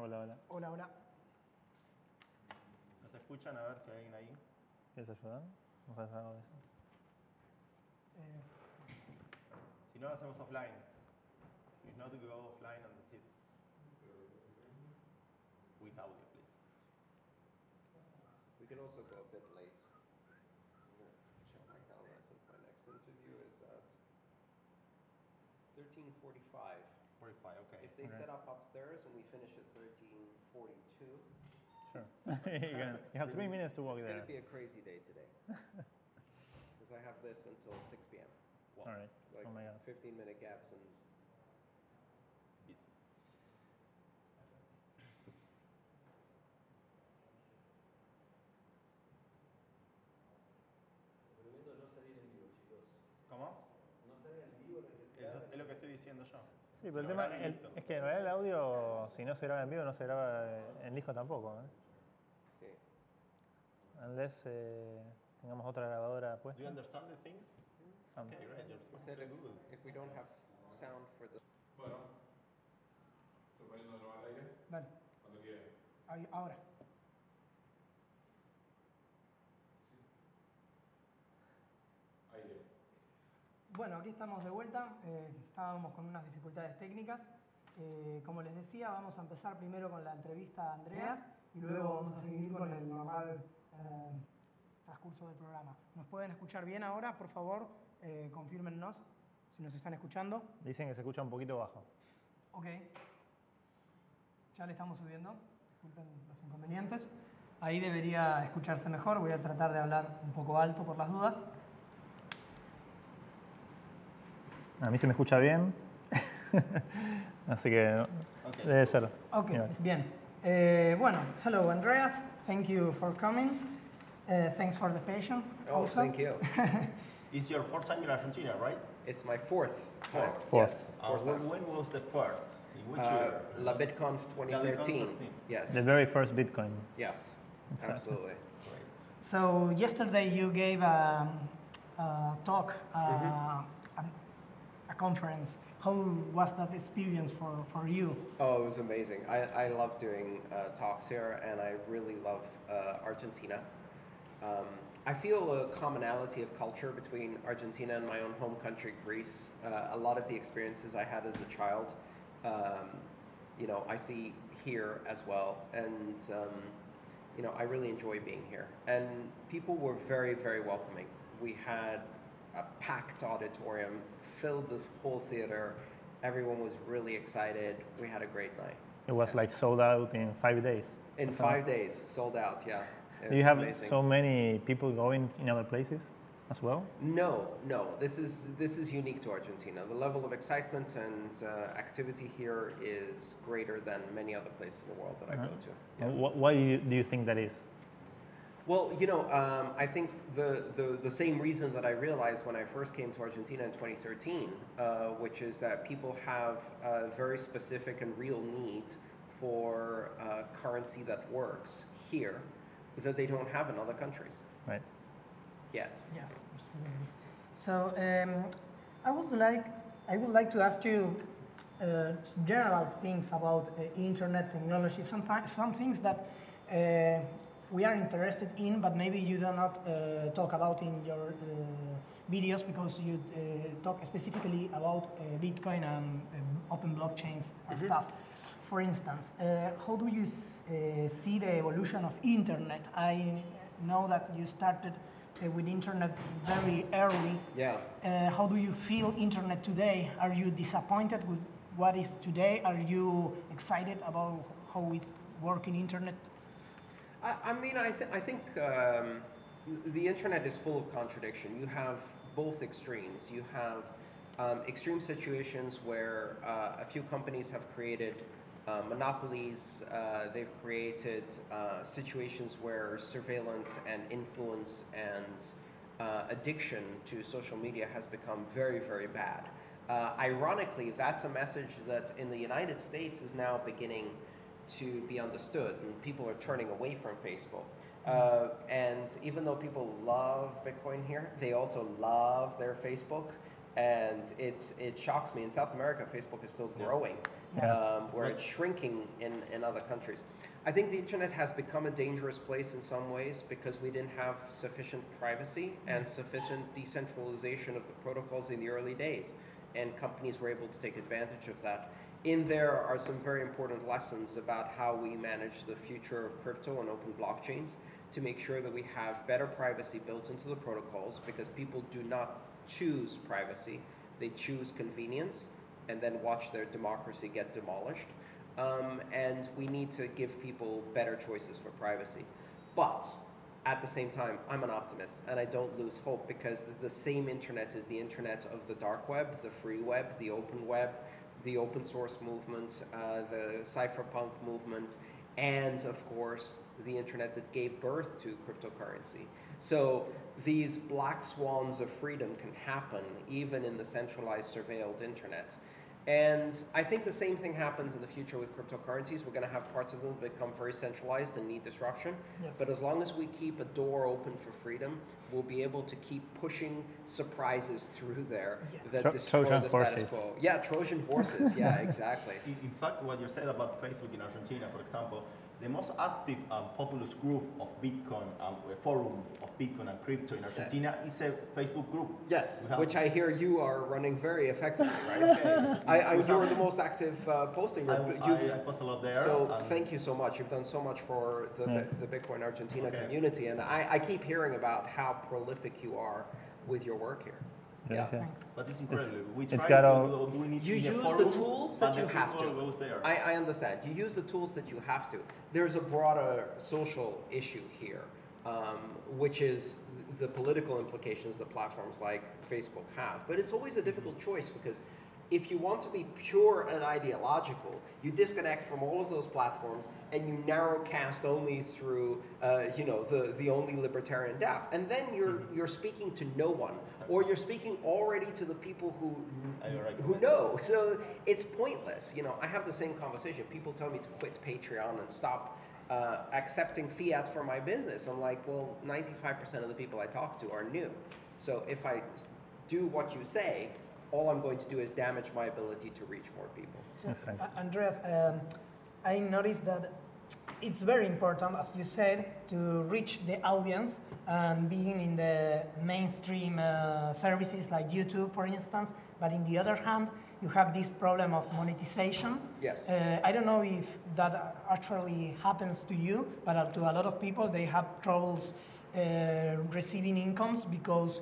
Hola, hola. Hola, hola. ¿Nos escuchan? A ver si hay alguien ahí. ¿Quieres ayudar? ¿No sabes algo de eso? Si no, hacemos offline. If not, we go offline and that's it. With audio, please. We can also go a bit late. I'm going to check my calendar. I think my next interview is at 13:45. 45, okay. If they set up upstairs and we finish at 13:42. Sure. You have 3 minutes to walk it's there. It's going to be a crazy day today. Because I have this until 6 p.m. Wow. All right. Like oh my God. 15-minute gaps and Busy. ¿Cómo? No sale en vivo Es lo que estoy diciendo yo. Sí, pero el tema es que en realidad el audio, si no se graba en vivo, no se graba en disco tampoco. Sí. Unless tengamos otra grabadora puesta. Do you understand the things? Some. Okay, right. You're Said if we don't have sound for the... Bueno, estoy poniendo de nuevo al aire. Dale. Cuando quieras. Ahora. Sí. Aire. Bueno, aquí estamos de vuelta. Estábamos con unas dificultades técnicas. Como les decía, vamos a empezar primero con la entrevista a Andreas y luego vamos a seguir con el normal transcurso del programa. ¿Nos pueden escuchar bien ahora? Por favor, confírmennos si nos están escuchando. Dicen que se escucha un poquito bajo. Ok. Ya le estamos subiendo. Disculpen los inconvenientes. Ahí debería escucharse mejor. Voy a tratar de hablar un poco alto por las dudas. A mí se me escucha bien. Así que Okay, debe ser. Ok, bien. Bueno, hello Andreas. Thank you for coming. Thanks for the patience. Oh, also. thank you. It's your fourth time in Argentina, right? It's my fourth time. Fourth. Yes. Fourth time. When was the first? In which year? La BitConf 2013. Yes. The very first Bitcoin. Yes. Exactly. Absolutely. Great. So yesterday you gave a talk, a conference. How was that experience for you? Oh, it was amazing. I love doing talks here, and I really love Argentina. I feel a commonality of culture between Argentina and my own home country, Greece. A lot of the experiences I had as a child, I see here as well, and I really enjoy being here. And people were very, very welcoming. We had a packed auditorium, filled the whole theater. Everyone was really excited. We had a great night. It was like sold out in 5 days. In 5 days, sold out, yeah. Do you have amazing. so many people going in other places as well? No. This is unique to Argentina. The level of excitement and activity here is greater than many other places in the world that I go to. Yeah. Why do you think that is? Well, I think the same reason that I realized when I first came to Argentina in 2013, which is that people have a very specific and real need for currency that works here that they don't have in other countries. Right. Yet. Yes, absolutely. So I would like to ask you general things about internet technology. Some things that we are interested in, but maybe you do not talk about in your videos because you talk specifically about Bitcoin and open blockchains and stuff. For instance, how do you see the evolution of internet? I know that you started with internet very early. Yeah. How do you feel internet today? Are you disappointed with what is today? Are you excited about how it's working internet? I think the internet is full of contradiction. You have both extremes. You have extreme situations where a few companies have created monopolies. They've created situations where surveillance and influence and addiction to social media has become very, very bad. Ironically, that's a message that in the United States is now beginning to be understood, and people are turning away from Facebook. And even though people love Bitcoin here, they also love their Facebook. And it shocks me. In South America, Facebook is still growing. where it's shrinking in other countries. I think the internet has become a dangerous place in some ways because we didn't have sufficient privacy and sufficient decentralization of the protocols in the early days, and companies were able to take advantage of that. In there are some very important lessons about how we manage the future of crypto and open blockchains to make sure that we have better privacy built into the protocols, because people do not choose privacy, they choose convenience and then watch their democracy get demolished. And we need to give people better choices for privacy. But at the same time, I'm an optimist and I don't lose hope, because the same internet is the internet of the dark web, the free web, the open source movement, the cypherpunk movement, and of course, the internet that gave birth to cryptocurrency. So these black swans of freedom can happen even in the centralized surveilled internet. And I think the same thing happens in the future with cryptocurrencies. We're going to have parts of them become very centralized and need disruption. Yes. But as long as we keep a door open for freedom, we'll be able to keep pushing surprises through there that destroy the status quo. Yeah, Trojan horses. Yeah, exactly. In fact, what you said about Facebook in Argentina, for example, the most active populous group of Bitcoin, forum of Bitcoin and crypto in Argentina is a Facebook group. Yes, which I hear you are running very effectively, right? You're the most active posting. I post a lot there. So thank you so much. You've done so much for the Bitcoin Argentina community, and I keep hearing about how prolific you are with your work here. Yeah, thanks. But it's incredible. You use the tools that you have to. I understand. You use the tools that you have to. There's a broader social issue here, which is the political implications that platforms like Facebook have. But it's always a difficult choice, because if you want to be pure and ideological, you disconnect from all of those platforms and you narrowcast only through, the only libertarian DApp, and then you're speaking to no one, or you're speaking already to the people who know. So it's pointless. I have the same conversation. People tell me to quit Patreon and stop accepting fiat for my business. I'm like, well, 95% of the people I talk to are new. So if I do what you say, all I'm going to do is damage my ability to reach more people. So, Andreas, I noticed that it's very important, as you said, to reach the audience, and being in the mainstream services like YouTube, for instance. But on the other hand, you have this problem of monetization. Yes. I don't know if that actually happens to you, but to a lot of people, they have troubles receiving incomes because,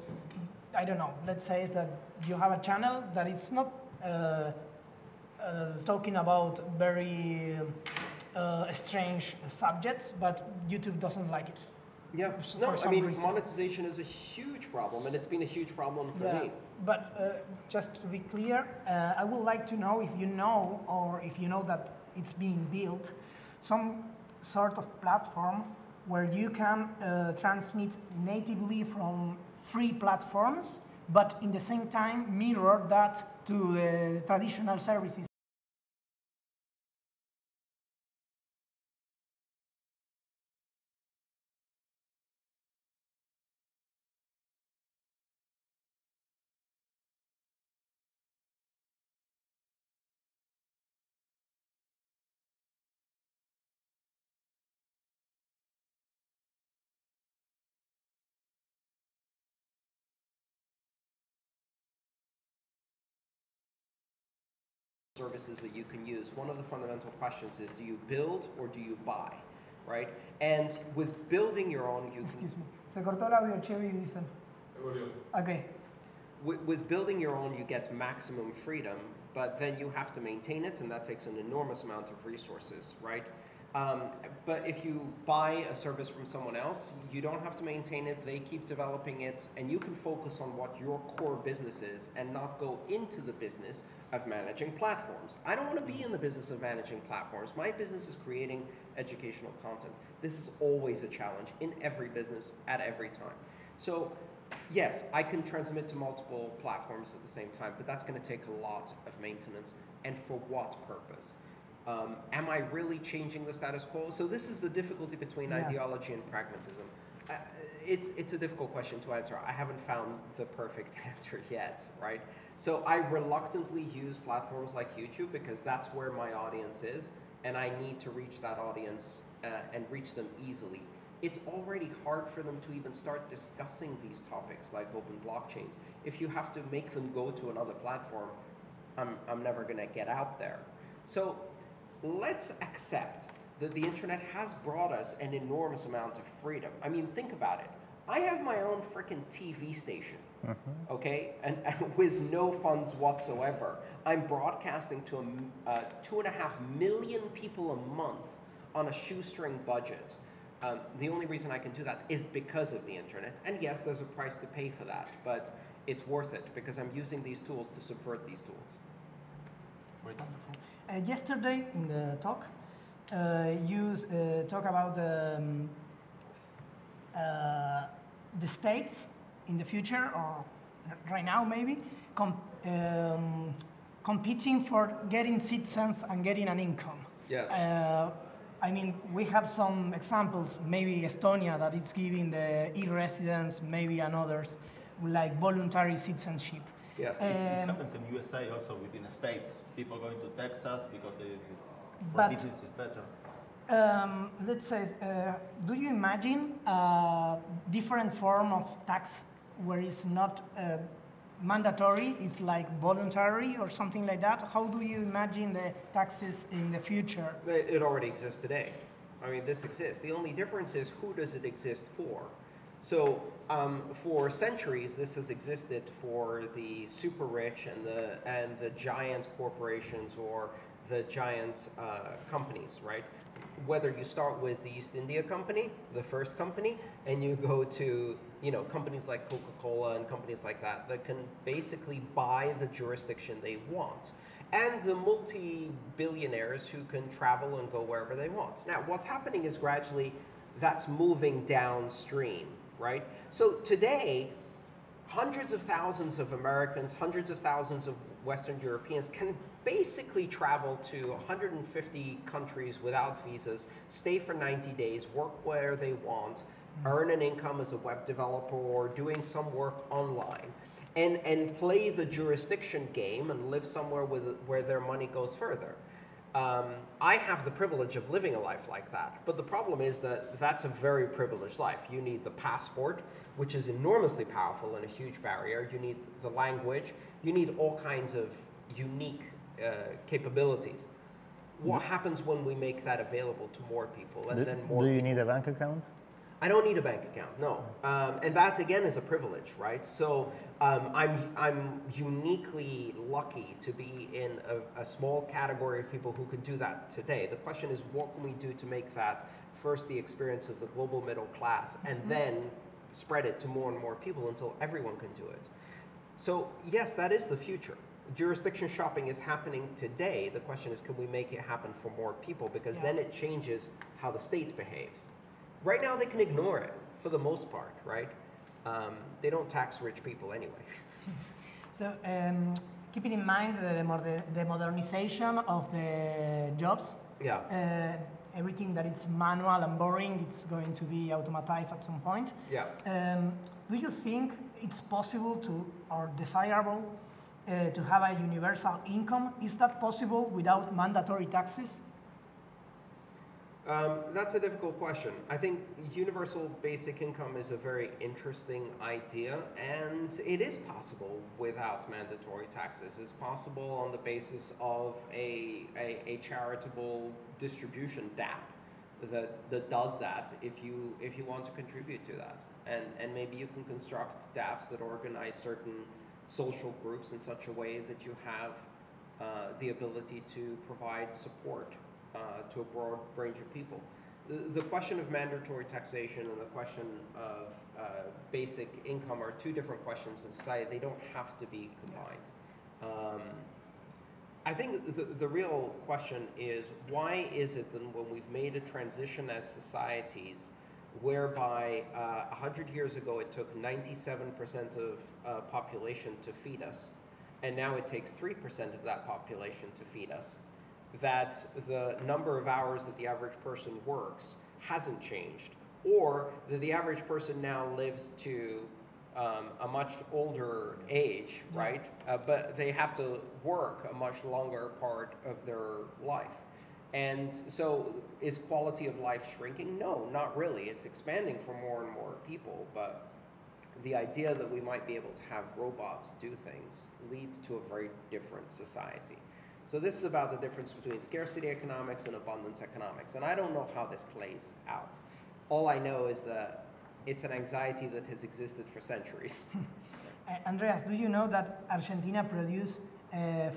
I don't know, let's say that you have a channel that is not talking about very strange subjects, but YouTube doesn't like it. Yeah, no, I mean, monetization is a huge problem, and it's been a huge problem for me. But just to be clear, I would like to know if you know, or if you know that it's being built, some sort of platform where you can transmit natively from free platforms, but in the same time mirror that to the traditional services. Services that you can use. One of the fundamental questions is, do you build or do you buy, right? And with building your own, you Excuse me. Se cortó el audio, Chevy, dicen. Okay. With building your own, you get maximum freedom, but then you have to maintain it, and that takes an enormous amount of resources, right? But if you buy a service from someone else, you don't have to maintain it, they keep developing it, and you can focus on what your core business is and not go into the business of managing platforms. I don't want to be in the business of managing platforms. My business is creating educational content. This is always a challenge in every business at every time. So yes, I can transmit to multiple platforms at the same time, but that's going to take a lot of maintenance. And for what purpose? Am I really changing the status quo? So this is the difficulty between ideology and pragmatism. It's a difficult question to answer. I haven't found the perfect answer yet, right? So I reluctantly use platforms like YouTube because that's where my audience is, and I need to reach that audience and reach them easily. It's already hard for them to even start discussing these topics like open blockchains. If you have to make them go to another platform, I'm never going to get out there. So let's accept that the internet has brought us an enormous amount of freedom. I mean, think about it. I have my own freaking TV station, okay? And with no funds whatsoever. I'm broadcasting to 2.5 million people a month on a shoestring budget. The only reason I can do that is because of the internet. And yes, there's a price to pay for that, but it's worth it because I'm using these tools to subvert these tools. Yesterday in the talk, you talk about the states in the future, or right now maybe, competing for getting citizens and getting an income. Yes. I mean, we have some examples, maybe Estonia, that is giving the e-residents, maybe and others, like voluntary citizenship. Yes, it happens in USA also within the states. People going to Texas because for business is better. Let's say, do you imagine a different form of tax where it's not mandatory, it's like voluntary or something like that? How do you imagine the taxes in the future? It already exists today. I mean, this exists. The only difference is who does it exist for? So for centuries, this has existed for the super rich and the giant corporations or the giant companies, right? Whether you start with the East India Company, the first company, and you go to companies like Coca-Cola and companies like that can basically buy the jurisdiction they want. And the multi-billionaires who can travel and go wherever they want. Now, what's happening is gradually that's moving downstream, right? So today, hundreds of thousands of Americans, hundreds of thousands of Western Europeans can basically travel to 150 countries without visas, stay for 90 days, work where they want, earn an income as a web developer or doing some work online, and play the jurisdiction game and live somewhere where their money goes further. I have the privilege of living a life like that, but the problem is that that's a very privileged life. You need the passport, which is enormously powerful and a huge barrier. You need the language. You need all kinds of unique capabilities. What happens when we make that available to more people and then more? Do you need a bank account? I don't need a bank account, no. And that again is a privilege, right? So I'm uniquely lucky to be in a small category of people who can do that today. The question is, what can we do to make that first the experience of the global middle class and then spread it to more and more people until everyone can do it? So yes, that is the future. Jurisdiction shopping is happening today. The question is, can we make it happen for more people? Because then it changes how the state behaves. Right now, they can ignore it for the most part, right? They don't tax rich people anyway. So, keeping in mind the modernization of the jobs, everything that is manual and boring, it's going to be automatized at some point. Yeah. Do you think it's possible to, or desirable, to have a universal income? Is that possible without mandatory taxes? That's a difficult question. I think universal basic income is a very interesting idea, and it is possible without mandatory taxes. It's possible on the basis of a charitable distribution DApp that does that if you want to contribute to that. And maybe you can construct DApps that organize certain social groups in such a way that you have the ability to provide support to a broad range of people. The question of mandatory taxation and the question of basic income are two different questions in society. They don't have to be combined. I think the real question is, why is it that when we've made a transition as societies whereby 100 years ago it took 97% of population to feed us, and now it takes 3% of that population to feed us, that the number of hours that the average person works hasn't changed. or that the average person now lives to a much older age, right? But they have to work a much longer part of their life. And so is quality of life shrinking? No, not really. It's expanding for more and more people, but the idea that we might be able to have robots do things leads to a very different society. So this is about the difference between scarcity economics and abundance economics. And I don't know how this plays out. All I know is that it's an anxiety that has existed for centuries. Andreas, do you know that Argentina produces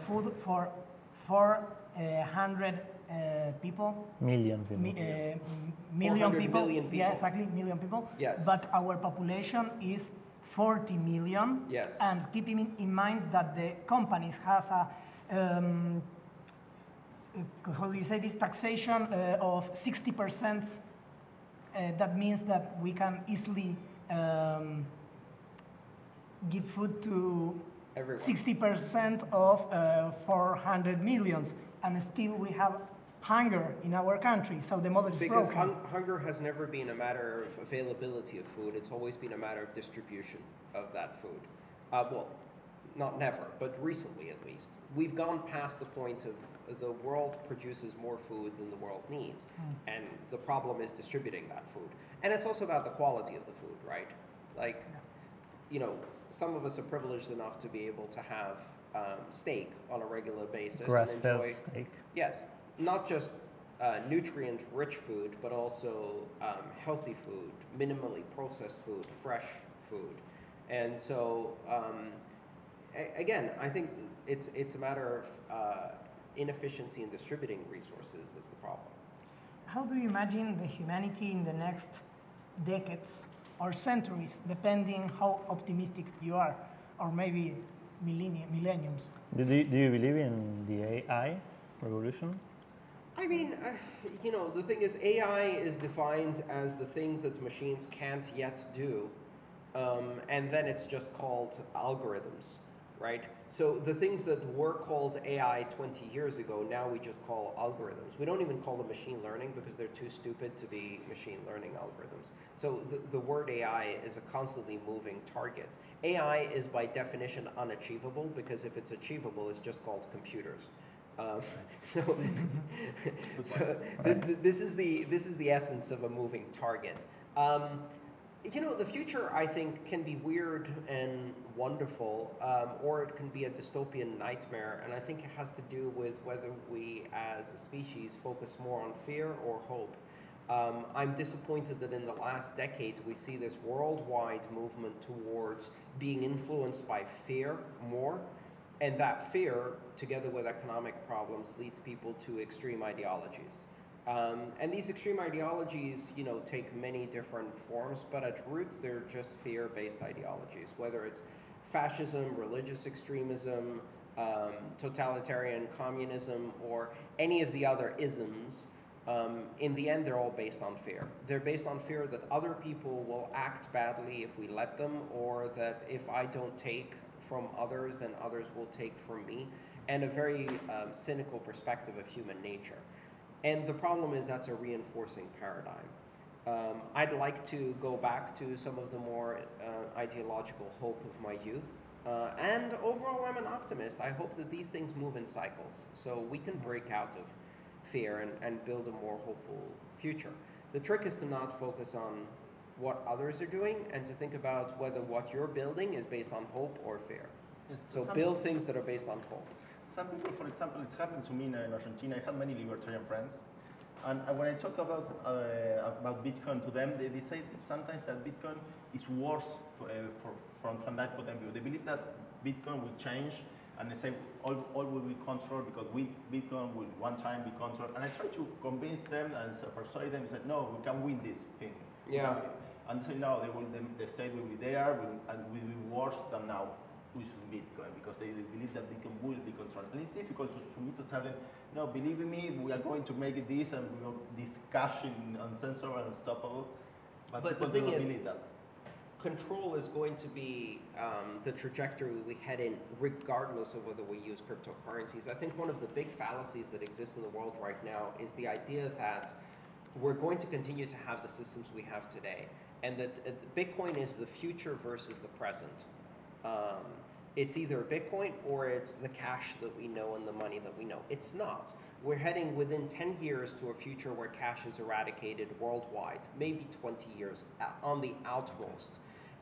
food for 400 people? Million people. Million 400 people. million people. Yeah, exactly, million people. Yes. But our population is 40 million. Yes. And keeping in mind that the companies has a how do you say this, taxation of 60%, that means that we can easily give food to Everyone. 60% of 400 millions, and still we have hunger in our country, so the model is Because broken. hunger has never been a matter of availability of food, it's always been a matter of distribution of that food. Well, not never, but recently at least. We've gone past the point of the world produces more food than the world needs, and the problem is distributing that food. And it's also about the quality of the food, right? Like, you know, some of us are privileged enough to be able to have steak on a regular basis. Grass-fed steak. Yes, not just nutrient-rich food, but also healthy food, minimally processed food, fresh food. And so, again, I think it's a matter of inefficiency in distributing resources that's the problem. How do you imagine the humanity in the next decades or centuries, depending how optimistic you are, or maybe millenniums? Do you believe in the AI revolution? I mean, you know, the thing is, AI is defined as the thing that machines can't yet do, and then it's just called algorithms, right? So the things that were called AI 20 years ago, now we just call algorithms. We don't even call them machine learning because they're too stupid to be machine learning algorithms. So the word AI is a constantly moving target. AI is by definition unachievable because if it's achievable, it's just called computers. So this is the essence of a moving target. You know, the future, I think, can be weird and wonderful, or it can be a dystopian nightmare, and I think it has to do with whether we, as a species, focus more on fear or hope. I'm disappointed that in the last decade we see this worldwide movement towards being influenced by fear more, and that fear, together with economic problems, leads people to extreme ideologies. And these extreme ideologies, you know, take many different forms, but at root they're just fear-based ideologies, whether it's fascism, religious extremism, totalitarian communism, or any of the other isms. In the end, they're all based on fear. They're based on fear that other people will act badly if we let them, or that if I don't take from others, then others will take from me, and a very cynical perspective of human nature. And the problem is that's a reinforcing paradigm. I'd like to go back to some of the more ideological hope of my youth. And overall, I'm an optimist. I hope that these things move in cycles so we can break out of fear and build a more hopeful future. The trick is to not focus on what others are doing and to think about whether what you're building is based on hope or fear. Yes, So build things that are based on hope. Some people, for example, it's happened to me in Argentina. I have many libertarian friends, and when I talk about Bitcoin to them, they say sometimes that Bitcoin is worse from that point of view. They believe that Bitcoin will change, and they say all will be controlled because Bitcoin will one time be controlled. And I try to convince them and persuade them. They said, no, we can win this thing. Yeah. And they say, no, the state will be there and will be worse than now with Bitcoin, because they believe that Bitcoin will be controlled. And it's difficult to me to tell them, no, believe in me, we are going to make this, and we will this cash in uncensored and unstoppable. But the people thing don't is, believe that. Control is going to be the trajectory we head in, regardless of whether we use cryptocurrencies. I think one of the big fallacies that exists in the world right now is the idea that we're going to continue to have the systems we have today, and that Bitcoin is the future versus the present. It's either Bitcoin or it's the cash that we know and the money that we know. It's not. We're heading within 10 years to a future where cash is eradicated worldwide, maybe 20 years on the outmost.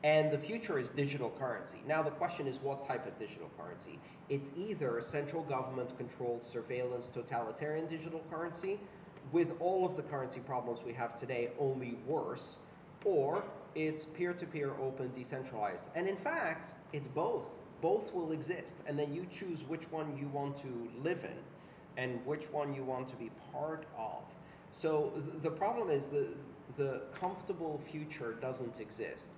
And the future is digital currency. Now the question is, what type of digital currency? It's either central government controlled surveillance totalitarian digital currency with all of the currency problems we have today, only worse, or it's peer-to-peer, open, decentralized. And in fact, it's both. Both will exist, and then you choose which one you want to live in and which one you want to be part of. So the problem is the comfortable future doesn't exist.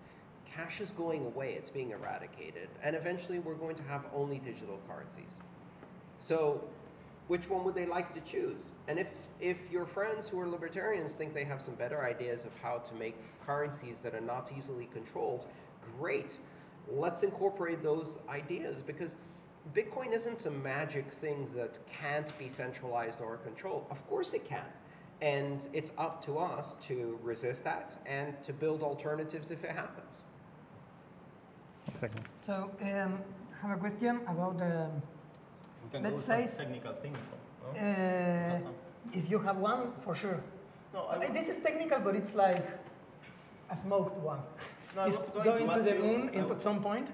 Cash is going away, it's being eradicated, and eventually we're going to have only digital currencies. So which one would they like to choose? And if your friends who are libertarians think they have some better ideas of how to make currencies that are not easily controlled, great. Let's incorporate those ideas, because Bitcoin isn't a magic thing that can't be centralized or controlled. Of course it can. And it's up to us to resist that and to build alternatives if it happens. Exactly. So I have a question about We can let's go say some technical things. No? if you have one, for sure. No, This is technical, but it's like a smoked one. No, I It's was going ask to the you- moon at some point.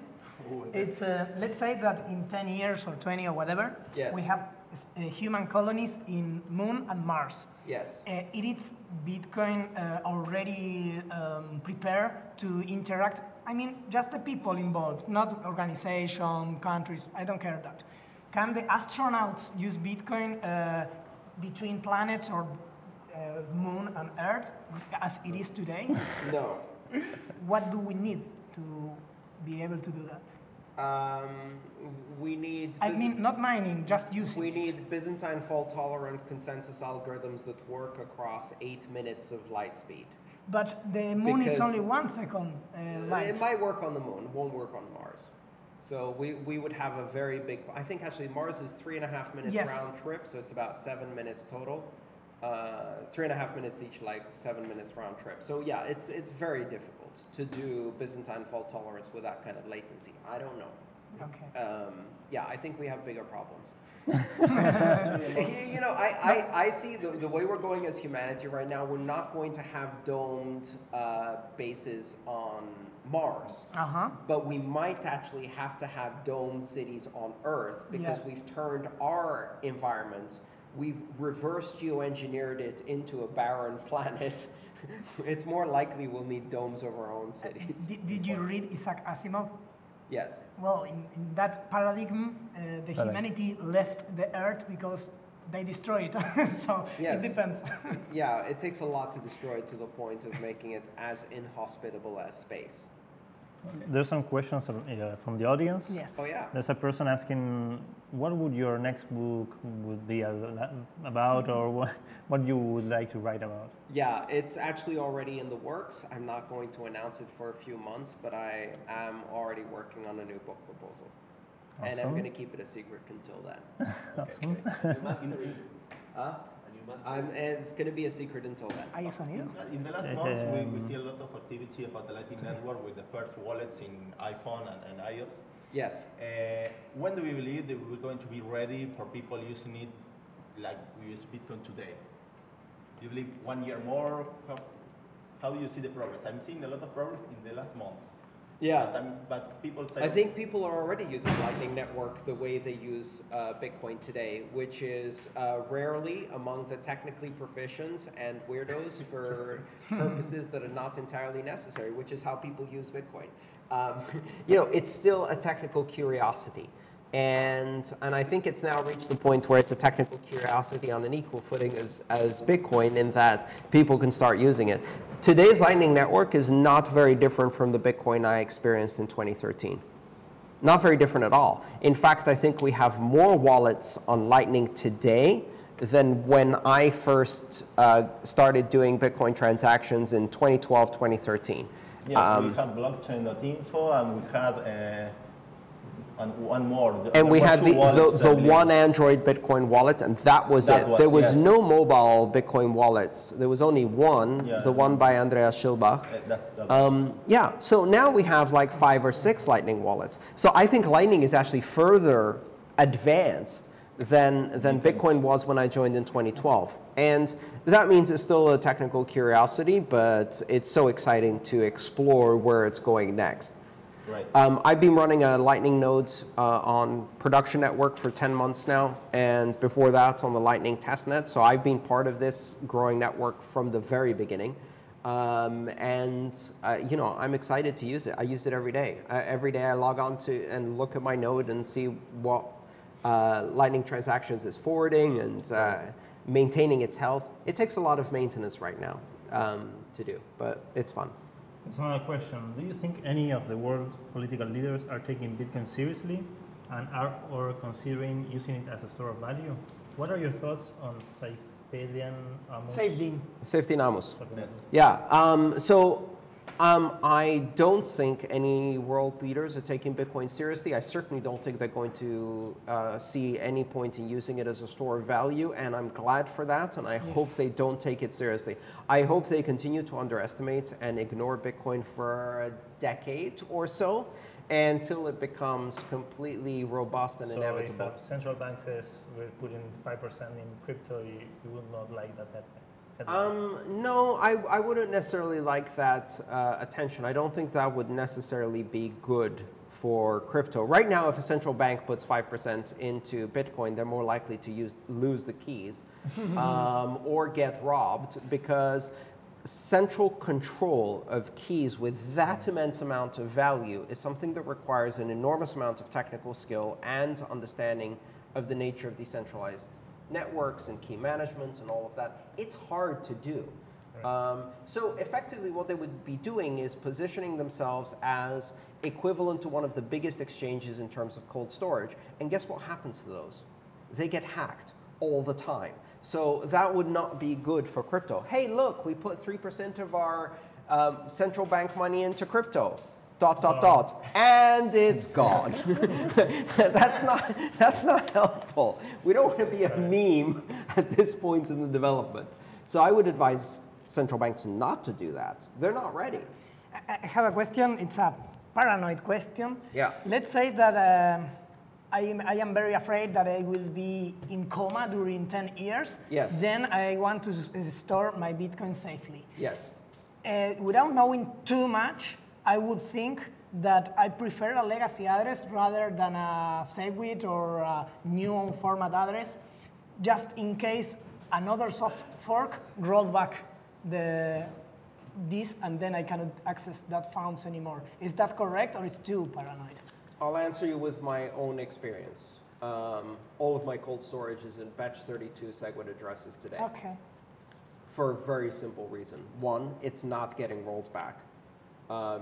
It's let's say that in 10 years or 20 or whatever, Yes. we have human colonies in Moon and Mars. Yes. It is Bitcoin already prepared to interact. I mean, just the people involved, not organization, countries. I don't care that. Can the astronauts use Bitcoin between planets or Moon and Earth as it is today? No. What do we need to be able to do that? We need... I mean, not mining, just using We it. need Byzantine fault-tolerant consensus algorithms that work across 8 minutes of light speed. But the moon is Because- only 1 second light. It might work on the moon, won't work on Mars. So we would have a very big... I think actually Mars is 3.5 minutes Yes. round trip, so it's about 7 minutes total. 3.5 minutes each, like 7 minutes round trip. So yeah, it's very difficult to do Byzantine fault tolerance with that kind of latency. I don't know. Okay. Yeah, I think we have bigger problems. You know, I see the way we're going as humanity right now, we're not going to have domed bases on Mars. But we might actually have to have domed cities on Earth because Yeah. we've turned our environment, we've reverse geoengineered it into a barren planet. It's more likely we'll need domes over our own cities. Did you read Isaac Asimov? Yes. Well, in that paradigm, the humanity left the Earth because they destroyed it. So Yes. it depends. Yeah, it takes a lot to destroy it to the point of making it as inhospitable as space. There's some questions from the audience. Yes. Oh yeah. There's a person asking, what would your next book would be about, or what you would like to write about? Yeah, it's actually already in the works. I'm not going to announce it for a few months, but I am already working on a new book proposal. Awesome. And I'm going to keep it a secret until then. Awesome. It's going to be a secret until then. Hay sonido. In the last months, we see a lot of activity about the Lightning Network with the first wallets in iPhone and iOS. Yes. When do we believe that we're going to be ready for people using it like we use Bitcoin today? Do you believe 1 year more? How do you see the progress? I'm seeing a lot of progress in the last months. Yeah. But people say... I think people are already using Lightning Network the way they use Bitcoin today, which is rarely among the technically proficient and weirdos for purposes that are not entirely necessary, which is how people use Bitcoin. You know, it's still a technical curiosity. And I think it's now reached the point where it's a technical curiosity on an equal footing as Bitcoin, in that people can start using it. Today's Lightning Network is not very different from the Bitcoin I experienced in 2013. Not very different at all. In fact, I think we have more wallets on Lightning today than when I first started doing Bitcoin transactions in 2012, 2013. Yes, we had blockchain.info and we had And one more. And we had the wallets, one Android Bitcoin wallet, and that was it. There was no mobile Bitcoin wallets. There was only one, the one by Andreas Schilbach. Yeah, so now we have like 5 or 6 Lightning wallets. So I think Lightning is actually further advanced than Bitcoin was when I joined in 2012. And that means it's still a technical curiosity, but it's so exciting to explore where it's going next. Right. I've been running a Lightning node on production network for 10 months now, and before that on the Lightning testnet. So I've been part of this growing network from the very beginning. You know, I'm excited to use it. I use it every day. Every day I log on to and look at my node and see what Lightning transactions is forwarding and maintaining its health. It takes a lot of maintenance right now to do, but it's fun. That's another question. Do you think any of the world's political leaders are taking Bitcoin seriously and are or considering using it as a store of value? What are your thoughts on Saifedean Amos? Saifedean Amos. Yes. Yeah. I don't think any world leaders are taking Bitcoin seriously. I certainly don't think they're going to see any point in using it as a store of value, and I'm glad for that, and I hope they don't take it seriously. I hope they continue to underestimate and ignore Bitcoin for a decade or so until it becomes completely robust and inevitable. If a central bank says we're putting 5% in crypto, you would not like that. No, I wouldn't necessarily like that attention. I don't think that would necessarily be good for crypto. Right now, if a central bank puts 5% into Bitcoin, they're more likely to lose the keys or get robbed, because central control of keys with that immense amount of value is something that requires an enormous amount of technical skill and understanding of the nature of decentralized networks and key management and all of that. It's hard to do. Right. So effectively what they would be doing is positioning themselves as equivalent to one of the biggest exchanges in terms of cold storage. And guess what happens to those? They get hacked all the time. So that would not be good for crypto. Hey, look, we put 3% of our central bank money into crypto. ... and it's gone. That's not helpful. We don't want to be a meme at this point in the development. So I would advise central banks not to do that. They're not ready. I have a question. It's a paranoid question. Yeah. Let's say that I am very afraid that I will be in coma during 10 years. Yes. Then I want to store my Bitcoin safely. Yes. Without knowing too much, I would think that I prefer a legacy address rather than a SafeWit or a new format address, just in case another soft fork rolled back this and then I cannot access that funds anymore. Is that correct, or is it too paranoid? I'll answer you with my own experience. All of my cold storage is in batch 32 SegWit addresses today. Okay. For a very simple reason. One, it's not getting rolled back.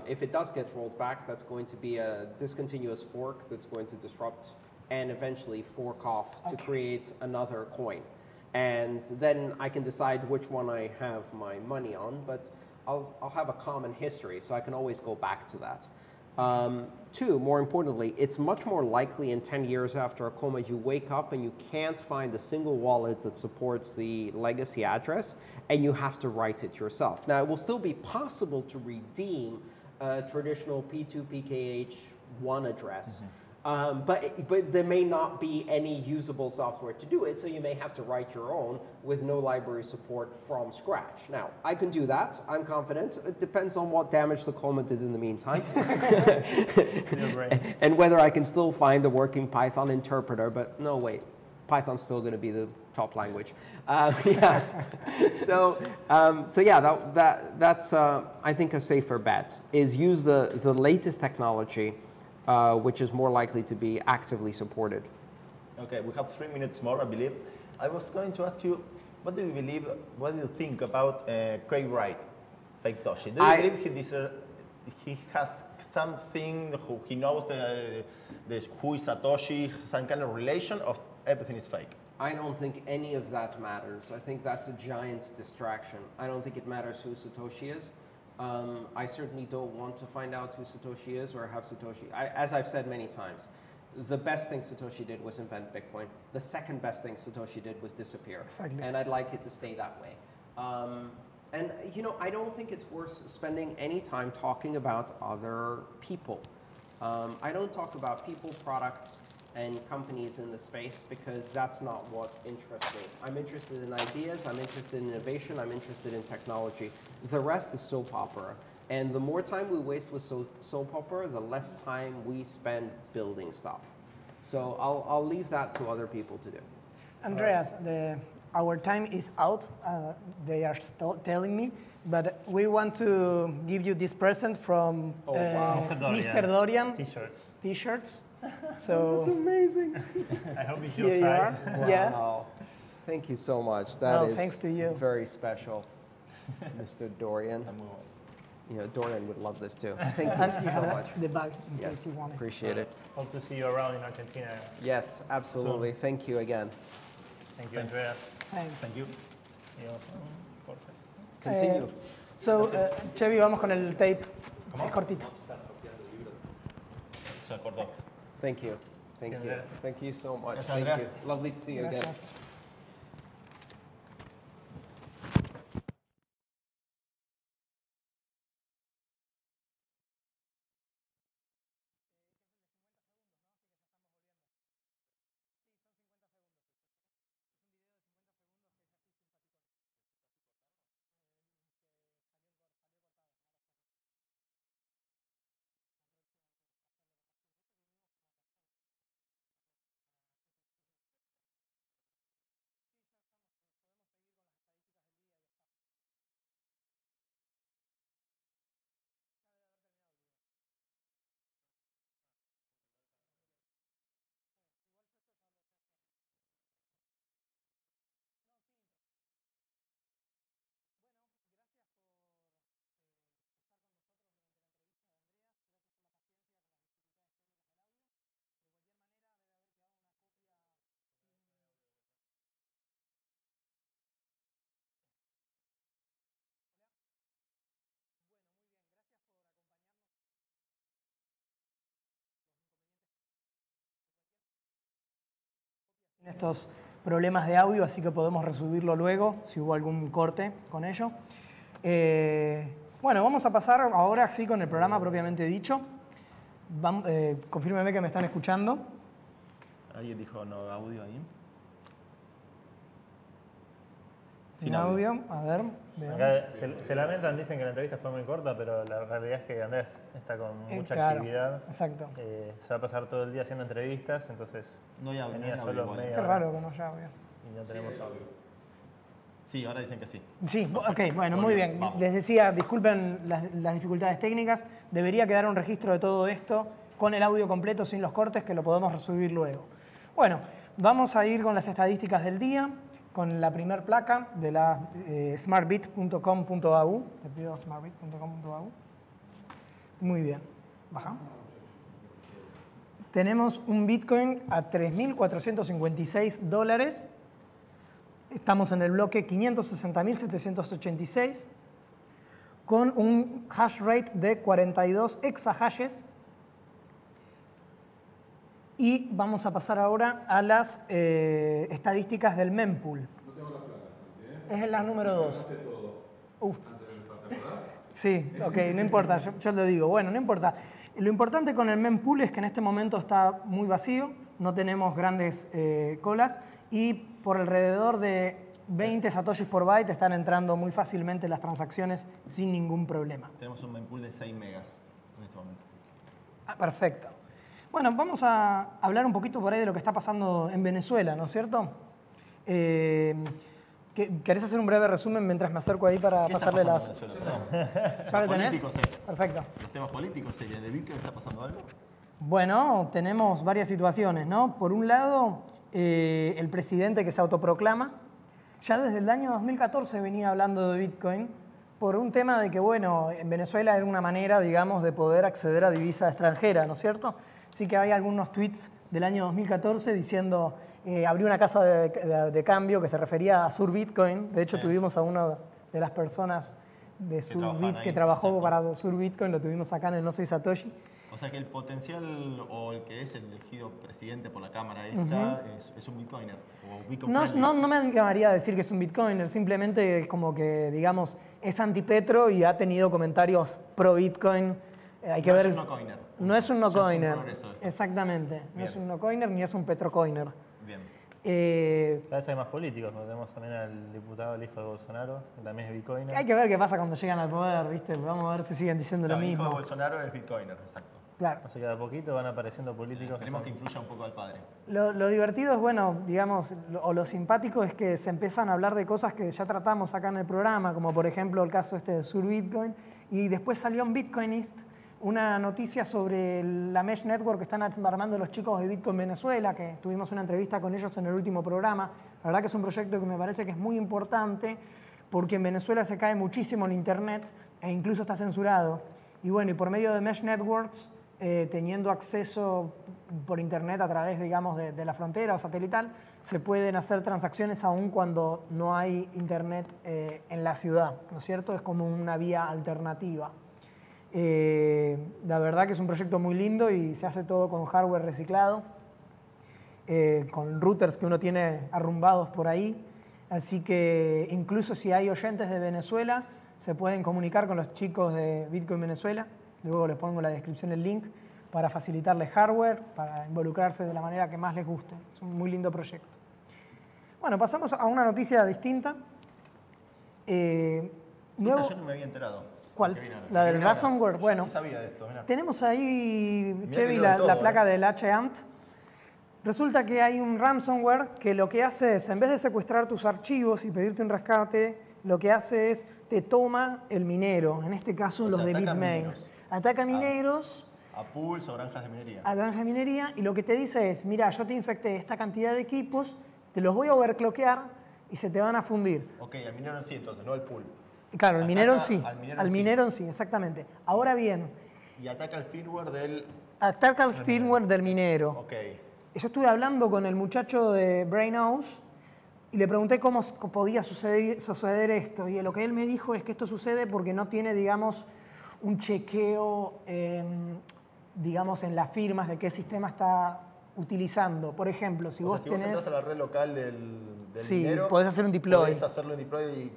If it does get rolled back, that's going to be a discontinuous fork that's going to disrupt and eventually fork off to create another coin. And then I can decide which one I have my money on, but I'll have a common history, so I can always go back to that. Two, more importantly, it's much more likely in 10 years after a coma you wake up and you can't find a single wallet that supports the legacy address, and you have to write it yourself. Now, it will still be possible to redeem a traditional P2 PKH1 address, but there may not be any usable software to do it, so you may have to write your own with no library support from scratch. Now, I can do that, I'm confident. It depends on what damage the coma did in the meantime. And whether I can still find a working Python interpreter, but no, wait, Python's still going to be the top language. Yeah. So yeah, that's I think a safer bet, is use the latest technology, which is more likely to be actively supported. Okay, we have 3 minutes more, I believe. I was going to ask you, what do you think about Craig Wright, Fake Toshi? Do you believe he has something, he knows who is Satoshi, some kind of relation, of everything is fake? I don't think any of that matters. I think that's a giant distraction. I don't think it matters who Satoshi is. I certainly don't want to find out who Satoshi is or have Satoshi. As I've said many times, the best thing Satoshi did was invent Bitcoin. The second best thing Satoshi did was disappear. Exactly. And I'd like it to stay that way. And you know, I don't think it's worth spending any time talking about other people. I don't talk about people, products, and companies in the space because that's not what interests me. I'm interested in ideas, I'm interested in innovation, I'm interested in technology. The rest is soap opera. And the more time we waste with soap opera, the less time we spend building stuff. So I'll leave that to other people to do. Andreas, our time is out, they are telling me, but we want to give you this present from wow. Mr. Dorian. T-shirts. T-shirts. So That's amazing. I hope it's here your you size. are. Wow. Yeah. Thank you so much. That is thanks to you. very special, Mr. Dorian. You know, Dorian would love this too. Thank And you so much. the bag, in Yes, case you want it. appreciate it. Hope to see you around in Argentina. Yes, absolutely. Thank you again. Thank you, Andreas. Thanks. Thank you. Y vamos a un corte. Continue. So, Chevy, vamos con el tape. Es cortito. Se acordó. Thank you. Thank you. Andreas. Thank you so much. Yes, Thank Andreas. you. Lovely to see you again. Gracias. Estos problemas de audio, así que podemos resolverlo luego, si hubo algún corte con ello. Bueno, vamos a pasar ahora sí con el programa propiamente dicho. Confírmeme que me están escuchando. ¿Alguien dijo no audio ahí? Sin audio, a ver. Acá se lamentan, dicen que la entrevista fue muy corta, pero la realidad es que Andrés está con mucha claro, actividad. exacto. Se va a pasar todo el día haciendo entrevistas, entonces No hay audio. tenía no hay audio solo igual. media Qué hora raro que no haya audio. y no tenemos audio. Sí, ahora dicen que sí. Sí, ok, bueno, muy bien. Vamos. Les decía, disculpen las dificultades técnicas. Debería quedar un registro de todo esto con el audio completo, sin los cortes, que lo podemos resubir luego. Bueno, vamos a ir con las estadísticas del día, con la primer placa de la smartbit.com.au. Te pido smartbit.com.au. Muy bien, baja. Tenemos un Bitcoin a $3.456. Estamos en el bloque 560.786 con un hash rate de 42 exahashes. Y vamos a pasar ahora a las estadísticas del mempool. No tengo las placas, ¿eh? Es la número 2. Sacaste todo antes de empezar, ¿te acordás? Sí, ok, no importa, yo lo digo. Bueno, no importa. Lo importante con el mempool es que en este momento está muy vacío, no tenemos grandes colas y por alrededor de 20 satoshis por byte están entrando muy fácilmente las transacciones sin ningún problema. Tenemos un mempool de 6 megas en este momento. Ah, perfecto. Bueno, vamos a hablar un poquito por ahí de lo que está pasando en Venezuela, ¿no es cierto? ¿Querés hacer un breve resumen mientras me acerco ahí para ¿Qué está pasarle pasando las... en Venezuela? Perdón. ¿Ya lo tenés? Políticos, Perfecto. Los temas políticos, ¿de Bitcoin está pasando algo? Bueno, tenemos varias situaciones, ¿no? Por un lado, el presidente que se autoproclama, ya desde el año 2014 venía hablando de Bitcoin por un tema de que, bueno, en Venezuela era una manera, digamos, de poder acceder a divisa extranjera, ¿no es cierto? Sí que hay algunos tweets del año 2014 diciendo, abrió una casa de cambio que se refería a Sur Bitcoin. De hecho, tuvimos a una de las personas Surbit, que trabajó para Surbitcoin, lo tuvimos acá en el NoSoySatoshi. O sea que el potencial o el que es elegido presidente por la Cámara esta es un bitcoiner o Bitcoin friendly. No me animaría a decir que es un bitcoiner, simplemente es como que, digamos, es anti-petro y ha tenido comentarios pro-bitcoin. Hay que ver. Es un no-coiner. No es un no-coiner. Exactamente. No Bien. es un no-coiner ni es un petrocoiner. Bien. Cada vez hay más políticos, ¿no? Tenemos también al diputado, el hijo de Bolsonaro, que también es bitcoiner. Hay que ver qué pasa cuando llegan al poder, ¿viste? Vamos a ver si siguen diciendo Claro, lo el hijo mismo. de Bolsonaro es bitcoiner, exacto. Claro. Así que de a poquito van apareciendo políticos. Esperemos que son- influya un poco al padre. Lo divertido es, bueno, digamos, o lo simpático es que se empiezan a hablar de cosas que ya tratamos acá en el programa, como por ejemplo el caso este de Surbitcoin, y después salió en Bitcoinist una noticia sobre la Mesh Network que están armando los chicos de Bitcoin Venezuela, que tuvimos una entrevista con ellos en el último programa. La verdad que es un proyecto que me parece que es muy importante porque en Venezuela se cae muchísimo el Internet e incluso está censurado. Y bueno, y por medio de Mesh Networks, teniendo acceso por Internet a través, digamos, de la frontera o satelital, se pueden hacer transacciones aún cuando no hay Internet en la ciudad, ¿no es cierto? Es como una vía alternativa. La verdad que es un proyecto muy lindo y se hace todo con hardware reciclado, con routers que uno tiene arrumbados por ahí. Así que incluso si hay oyentes de Venezuela, se pueden comunicar con los chicos de Bitcoin Venezuela. Luego les pongo en la descripción el link para facilitarles hardware, para involucrarse de la manera que más les guste. Es un muy lindo proyecto. Bueno, pasamos a una noticia distinta. Yo no me había enterado. ¿Cuál? Que viene ahora. La Que del viene ahora. ransomware. Yo Bueno, ni sabía de esto, mirá. tenemos ahí, Mirá Chevy, que leo todo, la placa del HAMT. Resulta que hay un ransomware que lo que hace es, en vez de secuestrar tus archivos y pedirte un rescate, lo que hace es te toma el minero, en este caso O los sea, de ataca Bitmain. mineros. Ataca mineros A pools o granjas de minería. a granja de minería y lo que te dice es, mira, yo te infecté esta cantidad de equipos, te los voy a overclockear y se te van a fundir. Ok, al minero en sí entonces, no al pool. Claro, el Ataca minero en sí. al minero en sí. Exactamente. Ahora bien, Y ataca el firmware del... ataca el firmware del minero. Ok. Yo estuve hablando con el muchacho de Brainhouse y le pregunté cómo podía suceder esto. Y lo que él me dijo es que esto sucede porque no tiene, digamos, un chequeo, digamos, en las firmas de qué sistema está utilizando. Por ejemplo, si O vos sea, si vos tenés... entras a la red local del Sí, minero... podés hacer un deploy. Podés hacerlo en deploy y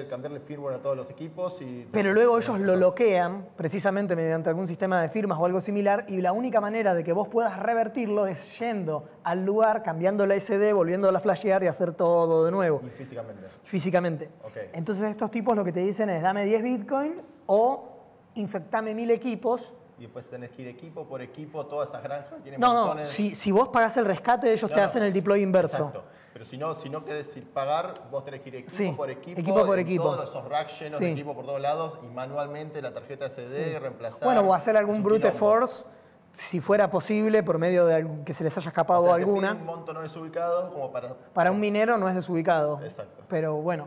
cambiarle firmware a todos los equipos y... Pero luego ellos lo bloquean precisamente mediante algún sistema de firmas o algo similar y la única manera de que vos puedas revertirlo es yendo al lugar, cambiando la SD, volviéndola a flashear y hacer todo de nuevo. Y físicamente. Físicamente. Ok. Entonces estos tipos lo que te dicen es dame 10 Bitcoin o infectame 1000 equipos. Y después tenés que ir equipo por equipo, todas esas granjas tienen No, montones... si vos pagás el rescate, ellos te Claro. hacen el deploy inverso. Exacto. Pero si no querés ir pagar, vos tenés que ir equipo Sí, por equipo. equipo por en equipo. Todos esos racks llenos Sí. de equipo por todos lados y manualmente la tarjeta SD, reemplazar. Bueno, o hacer algún Es un brute quilombo. force, si fuera posible, por medio de que se les haya escapado O sea, te alguna. piden un monto no desubicado como para... Para un minero no es desubicado. Exacto. Pero bueno.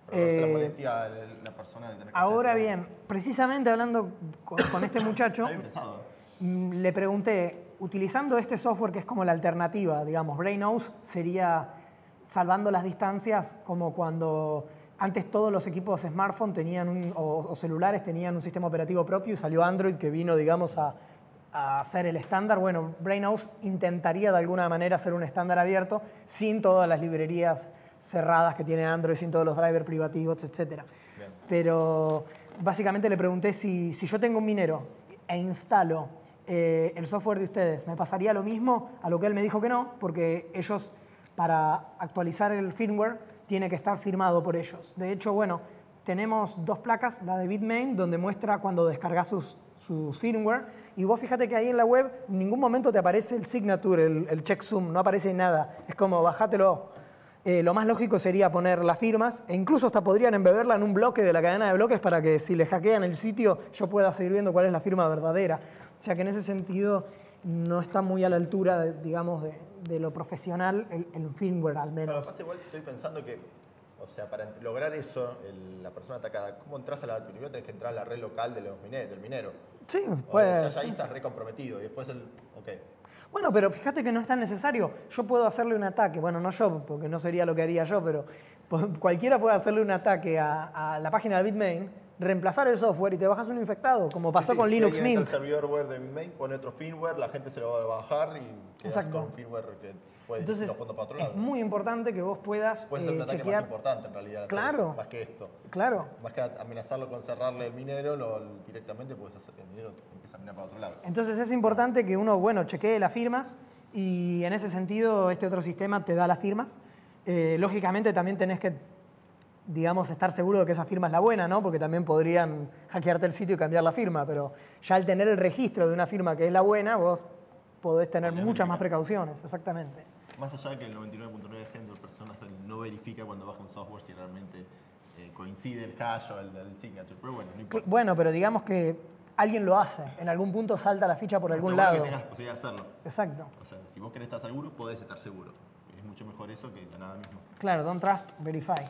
Para hacer la molestia a la persona de tener que Ahora hacer. bien, precisamente hablando con este muchacho, Está bien pensado. le pregunté, utilizando este software que es como la alternativa, digamos, Brainhouse sería, salvando las distancias, como cuando antes todos los equipos smartphone tenían o celulares tenían un sistema operativo propio y salió Android que vino, digamos, a hacer el estándar. Bueno, Brainhouse intentaría de alguna manera hacer un estándar abierto sin todas las librerías cerradas que tiene Android, sin todos los drivers privativos, etc. Pero básicamente le pregunté si yo tengo un minero e instalo el software de ustedes, ¿me pasaría lo mismo? A lo que él me dijo que no, porque ellos, para actualizar el firmware, tiene que estar firmado por ellos. De hecho, bueno, tenemos dos placas, la de Bitmain, donde muestra cuando descargas su firmware, y vos fíjate que ahí en la web en ningún momento te aparece el signature, el checksum, no aparece nada. Es como, bajátelo. Lo más lógico sería poner las firmas, e incluso hasta podrían embeberla en un bloque de la cadena de bloques para que si le hackean el sitio yo pueda seguir viendo cuál es la firma verdadera. O sea que en ese sentido no está muy a la altura, digamos, de lo profesional el firmware al Pero menos. además igual estoy pensando que, o sea, para lograr eso, la persona atacada, ¿cómo entras a la... Primero tenés que entrar a la red local del minero. Sí, O pues. sea, ahí estás recomprometido y después ok. Bueno, pero fíjate que no es tan necesario. Yo puedo hacerle un ataque, bueno, no yo, porque no sería lo que haría yo, pero cualquiera puede hacerle un ataque a la página de Bitmain, reemplazar el software y te bajas uno infectado, como pasó con Linux si alguien Mint. entra al servidor web de BitMain, pone otro firmware, la gente se lo va a bajar y quedas Exacto. con un firmware que puede Entonces, ir los fondos para otro lado. es muy importante que vos puedas Puede ser un ataque chequear. más importante en realidad, Claro. eso, más que esto. Claro. Más que amenazarlo con cerrarle el minero, directamente puedes hacer que el minero empiece a minar para otro lado. Entonces es importante que uno, bueno, chequee las firmas y en ese sentido este otro sistema te da las firmas. Lógicamente también tenés que, digamos, estar seguro de que esa firma es la buena, ¿no? Porque también podrían hackearte el sitio y cambiar la firma, pero ya al tener el registro de una firma que es la buena, vos podés tener muchas más precauciones, exactamente. Más allá de que el 99.9% de personas no verifica cuando baja un software si realmente coincide el hash o el signature, pero bueno, no importa. Bueno, pero digamos que alguien lo hace, en algún punto salta la ficha por algún Pero bueno lado. que tengas la posibilidad de hacerlo. Exacto. O sea, si vos querés estar seguro, podés estar seguro. Es mucho mejor eso que la nada mismo. Claro, don't trust, verify.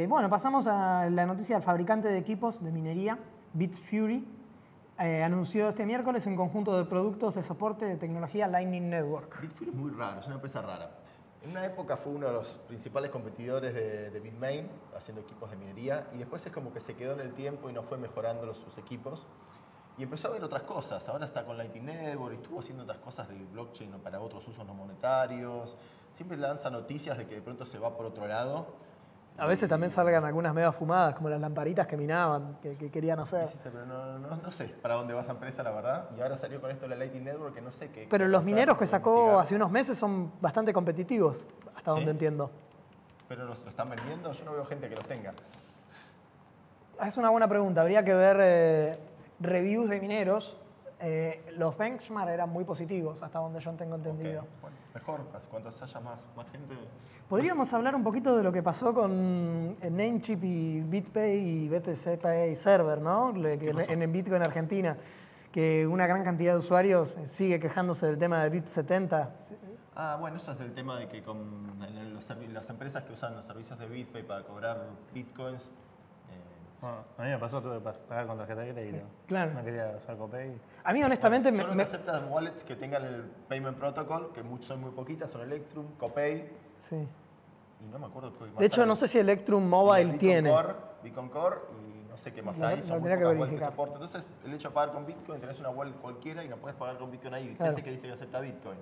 Bueno, pasamos a la noticia del fabricante de equipos de minería, Bitfury. Anunció este miércoles un conjunto de productos de soporte de tecnología Lightning Network. Bitfury es muy raro, es una empresa rara. En una época fue uno de los principales competidores de BitMain, haciendo equipos de minería, y después es como que se quedó en el tiempo y no fue mejorando sus equipos. Y empezó a ver otras cosas. Ahora está con Lightning Network y estuvo haciendo otras cosas de blockchain para otros usos no monetarios. Siempre lanza noticias de que de pronto se va por otro lado. A veces también salgan algunas megas fumadas, como las lamparitas que minaban, que querían hacer. Pero no sé para dónde va esa empresa, la verdad. Y ahora salió con esto la Lightning Network, que no sé qué. Pero qué los pasar, mineros que no sacó investigar. hace unos meses son bastante competitivos, hasta donde entiendo. ¿Pero los están vendiendo? Yo no veo gente que los tenga. Es una buena pregunta. Habría que ver reviews de mineros. Los benchmark eran muy positivos, hasta donde yo tengo entendido. Ok, bueno, mejor, cuanto haya más gente. Podríamos hablar un poquito de lo que pasó con Namecheap y BitPay y BTC Pay Server, ¿no? En Bitcoin Argentina, que una gran cantidad de usuarios sigue quejándose del tema de BIP70. Ah, bueno, eso es el tema de que las empresas que usan los servicios de BitPay para cobrar bitcoins. Bueno, a mí me pasó, tuve que pagar con tarjeta de crédito. Claro. No quería usar copay. A mí, honestamente, Solo te aceptan wallets que tengan el Payment Protocol, que son muy poquitas, son Electrum, Copay, Sí. y no me acuerdo qué más De hecho, hay. no sé si Electrum Mobile tiene. Bitcoin Core, y no sé qué más Lo- hay, lo son muy tendría que pocas wallets que verificar. soportan. Entonces, el hecho de pagar con Bitcoin, tenés una wallet cualquiera y no puedes pagar con Bitcoin ahí, Claro. ese que dice que acepta Bitcoin.